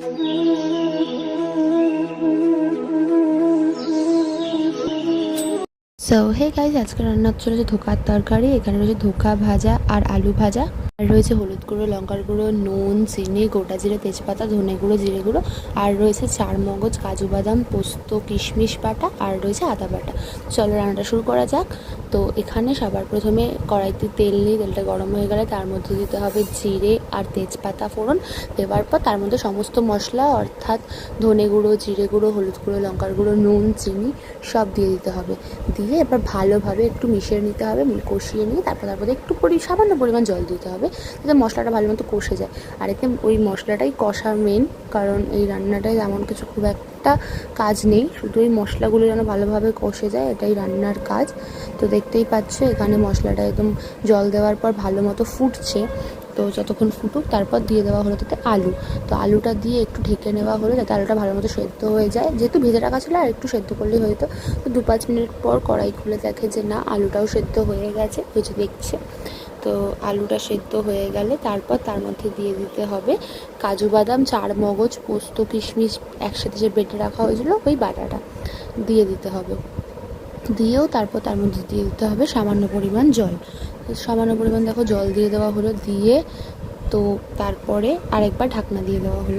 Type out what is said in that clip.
So hey guys, আজকে রান্না চলেছে ধোকার তরকারি। এখানে রয়েছে ধোকা ভাজা আর আলু ভাজা, আর রয়েছে হলুদ গুঁড়ো, লঙ্কার গুঁড়ো, নুন, চিনি, গোটা জিরে, তেজপাতা, ধনে গুঁড়ো, জিরে গুঁড়ো, আর রয়েছে চার মগজ, কাজু বাদাম, পোস্ত, কিশমিশ বাটা, আর রয়েছে আদা বাটা। চলো রান্নাটা শুরু করা যাক। তো এখানে সবার প্রথমে কড়াইতে তেল নিয়ে তেলটা গরম হয়ে গেলে তার মধ্যে দিতে হবে জিরে আর তেজপাতা ফোড়ন। দেওয়ার পর তার মধ্যে সমস্ত মশলা অর্থাৎ ধনে গুঁড়ো, জিরে গুঁড়ো, হলুদ গুঁড়ো, লঙ্কার গুঁড়ো, নুন, চিনি সব দিয়ে দিতে হবে। দিয়ে এবার ভালোভাবে একটু মিশিয়ে নিতে হবে, কষিয়ে নিয়ে তারপরে একটু সামান্য পরিমাণ জল দিতে হবে যাতে মশলাটা ভালো মতো কষে যায়। আর এতে ওই মশলাটাই কষা মেন, কারণ এই রান্নাটায় এমন কিছু খুব একটা কাজ নেই, শুধু ওই মশলাগুলো যেন ভালোভাবে কষে যায়, এটাই রান্নার কাজ। তো দেখতেই পাচ্ছ এখানে মশলাটা একদম জল দেওয়ার পর ভালো মতো ফুটছে। তো যতক্ষণ ফুটুক তারপর দিয়ে দেওয়া হলো তাতে আলু। তো আলুটা দিয়ে একটু ঢেকে নেওয়া হলো যাতে আলুটা ভালো মতো সেদ্ধ হয়ে যায়, যেহেতু ভেজে রাখা ছিল আর একটু সেদ্ধ করলেই হয়তো। তো 2-5 মিনিট পর কড়াই খুলে দেখে যে না, আলুটাও সেদ্ধ হয়ে গেছে, বুঝে দেখছে। তো আলুটা সেদ্ধ হয়ে গেলে তারপর তার মধ্যে দিয়ে দিতে হবে কাজু বাদাম, চার মগজ, পোস্ত, কিশমিশ একসাথে যে বেটে রাখা হয়েছিল ওই বাটাটা দিয়ে দিতে হবে। দিয়েও তারপর তার মধ্যে দিয়ে দিতে হবে সামান্য পরিমাণ জল। সামান্য পরিমাণ দেখো জল দিয়ে দেওয়া হলো, দিয়ে তো তারপরে আরেকবার ঢাকনা দিয়ে দেওয়া হলো।